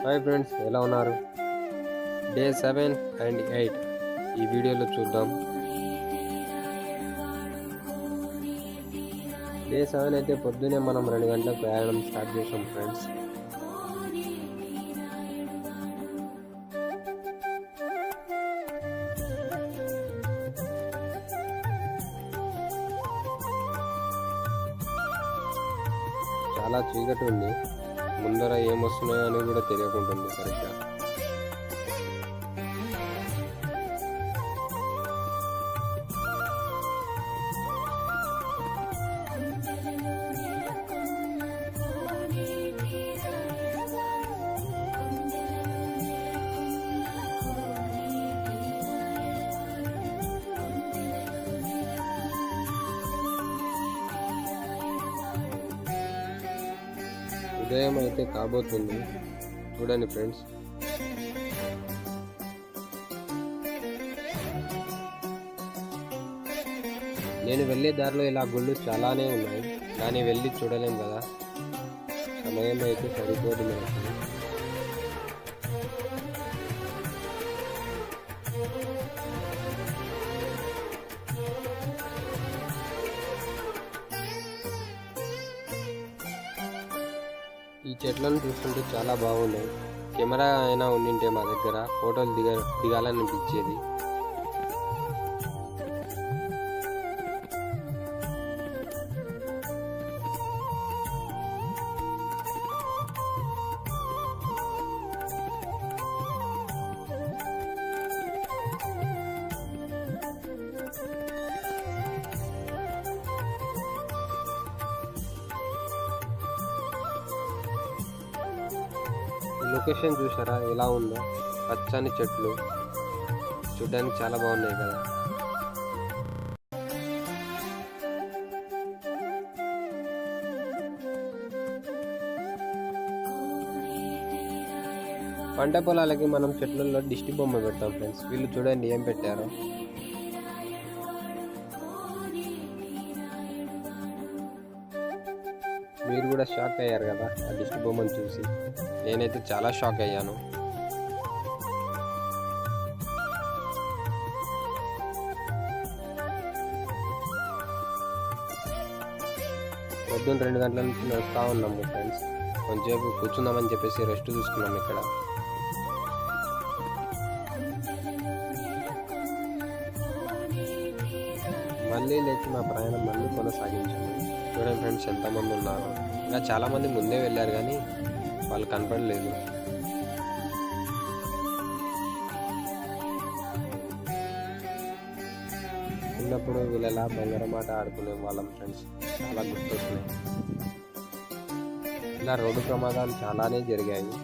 Hi friends, ఎలా ఉన్నారు? Day 7 and 8 ఈ వీడియోలో చూద్దాం. డే 7 అయితే పొద్దునే మనం 2 గంటలకు ప్రయాణం స్టార్ట్ చేసాం ఫ్రెండ్స్. చాలా చీకటి ఉంది, ముందర ఏమొస్తున్నాయో అని కూడా తెలియకుంటుంది సరిగ్గా. ఉదయం అయితే కాబోతుంది, చూడండి ఫ్రెండ్స్. నేను వెళ్ళే దారిలో ఇలా గుళ్ళు చాలానే ఉన్నాయి, కానీ వెళ్ళి చూడలేం కదా, సమయం అయితే సరిపోదు మనకి. ఈ చెట్లను చూస్తుంటే చాలా బాగున్నాయి. కెమెరా అయినా ఉండింటే మా దగ్గర ఫోటోలు దిగాలని అనిపించేది. లొకేషన్ చూసారా ఎలా ఉందో, పచ్చని చెట్లు చూడడానికి చాలా బాగున్నాయి కదా. పంట పొలాలకి మనం చెట్లలో దిష్టి బొమ్మ పెడతాం ఫ్రెండ్స్. వీళ్ళు చూడండి ఏం పెట్టారో. మీరు కూడా షాక్ అయ్యారు కదా ఆ దిష్టి బొమ్మను చూసి. నేనైతే చాలా షాక్ అయ్యాను. పొద్దున్న 2 గంటల నుంచి నడుస్తూ ఉన్నాము ఫ్రెండ్స్. కొంచెంసేపు కూర్చుందామని చెప్పేసి రెస్ట్ తీసుకున్నాం ఇక్కడ. మళ్ళీ లేచి మా ప్రయాణం మళ్ళీ కొనసాగించాము. చూడండి ఫ్రెండ్స్ ఎంతమంది ఉన్నారు. ఇంకా చాలామంది ముందే వెళ్ళారు కానీ వాళ్ళు కనపడలేదు. చిన్నప్పుడు వీళ్ళలా బంగారం ఆట ఆడుకునే వాళ్ళం ఫ్రెండ్స్, చాలా గుర్తొస్తున్నాయి. ఇలా రోడ్డు ప్రమాదాలు చాలానే జరిగాయి.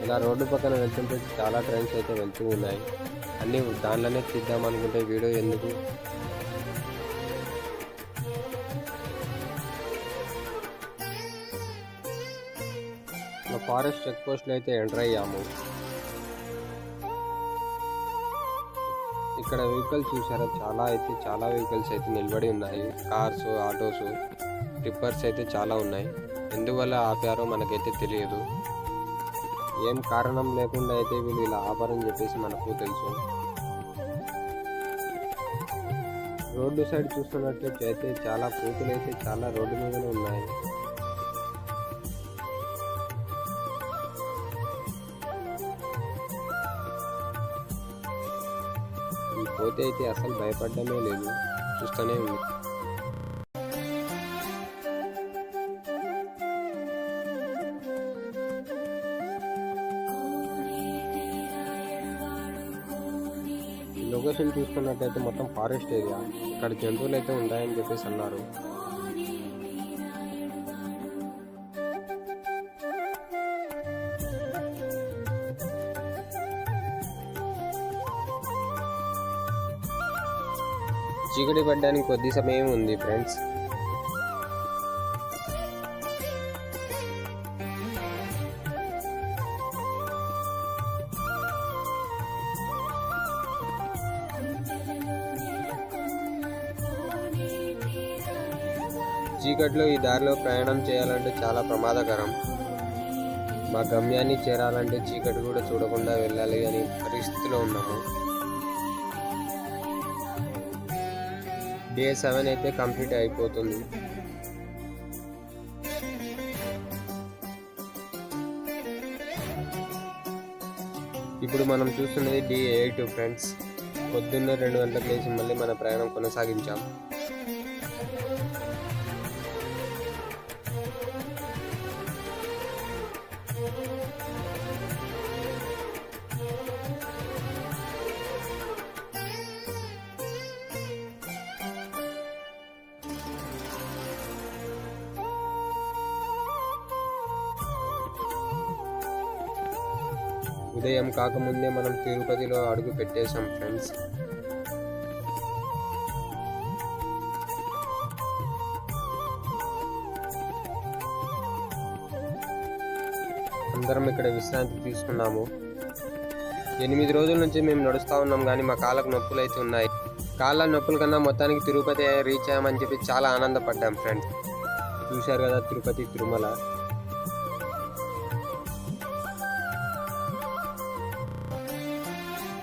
ఇలా రోడ్డు పక్కన వెళ్తుంటే చాలా ట్రైన్స్ అయితే వెళ్తూ ఉన్నాయి. అన్నీ దానిలోనే తీద్దామనుకుంటే వీడియో ఎందుకు. ఫారెస్ట్ చెక్ పోస్ట్లో అయితే ఎంటర్ అయ్యాము. ఇక్కడ వెహికల్స్ చూసారా, చాలా వెహికల్స్ అయితే నిలబడి ఉన్నాయి. కార్స్, ఆటోస్, టిప్పర్స్ అయితే చాలా ఉన్నాయి. ఎందువల్ల ఆపారో మనకైతే తెలియదు. ఏం కారణం లేకుండా అయితే వీళ్ళు ఇలా ఆపారని చెప్పేసి మనకు తెలుసు. రోడ్డు సైడ్ చూస్తున్నట్లయితే చాలా పూతులు అయితే చాలా రోడ్డు మీదనే ఉన్నాయి. ఈ కోతి అయితే అసలు భయపడమే లేదు, చూస్తూనే ఉంది. లొకేషన్ చూసుకున్నట్టయితే మొత్తం ఫారెస్ట్ ఏరియా. ఇక్కడ జంతువులు అయితే ఉంటాయని చెప్పేసి అన్నారు. చీకటి పడ్డానికి కొద్ది సమయం ఉంది ఫ్రెండ్స్. చీకట్లో ఈ దారిలో ప్రయాణం చేయాలంటే చాలా ప్రమాదకరం. మా గమ్యాన్ని చేరాలంటే చీకటి కూడా చూడకుండా వెళ్ళాలి అనే పరిస్థితిలో ఉన్నాము. డే 7 అయితే కంప్లీట్ అయిపోతుంది. ఇప్పుడు మనం చూస్తున్నది డే 8 ఫ్రెండ్స్. పొద్దున్న 2 గంటలకు లేచి మళ్ళీ మన ప్రయాణం కొనసాగించాం. ఉదయం కాకముందే మనం తిరుపతిలో అడుగు పెట్టేశాం ఫ్రెండ్స్. అందరం ఇక్కడ విశ్రాంతి తీసుకున్నాము. 8 రోజుల నుంచి మేము నడుస్తూ ఉన్నాం, కానీ మా కాళ్ళకు నొప్పులు అయితే ఉన్నాయి. కాళ్ళ నొప్పుల కన్నా మొత్తానికి తిరుపతి రీచ్ అయ్యామని చెప్పి చాలా ఆనందపడ్డాం ఫ్రెండ్స్. చూశారు కదా తిరుపతి, తిరుమల.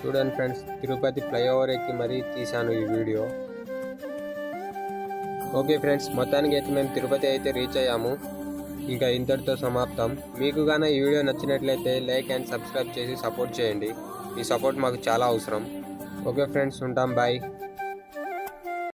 చూడండి ఫ్రెండ్స్, తిరుపతి ఫ్లైఓవర్ ఎక్కి మరీ తీశాను ఈ వీడియో. ఓకే ఫ్రెండ్స్, మొత్తానికి అయితే మేము తిరుపతి అయితే రీచ్ అయ్యాము. ఇంకా ఇంతటితో సమాప్తం. మీకు గాన ఈ వీడియో నచ్చినట్లయితే లైక్ అండ్ సబ్స్క్రైబ్ చేసి సపోర్ట్ చేయండి. ఈ సపోర్ట్ మాకు చాలా అవసరం. ఓకే ఫ్రెండ్స్, ఉంటాం. బాయ్.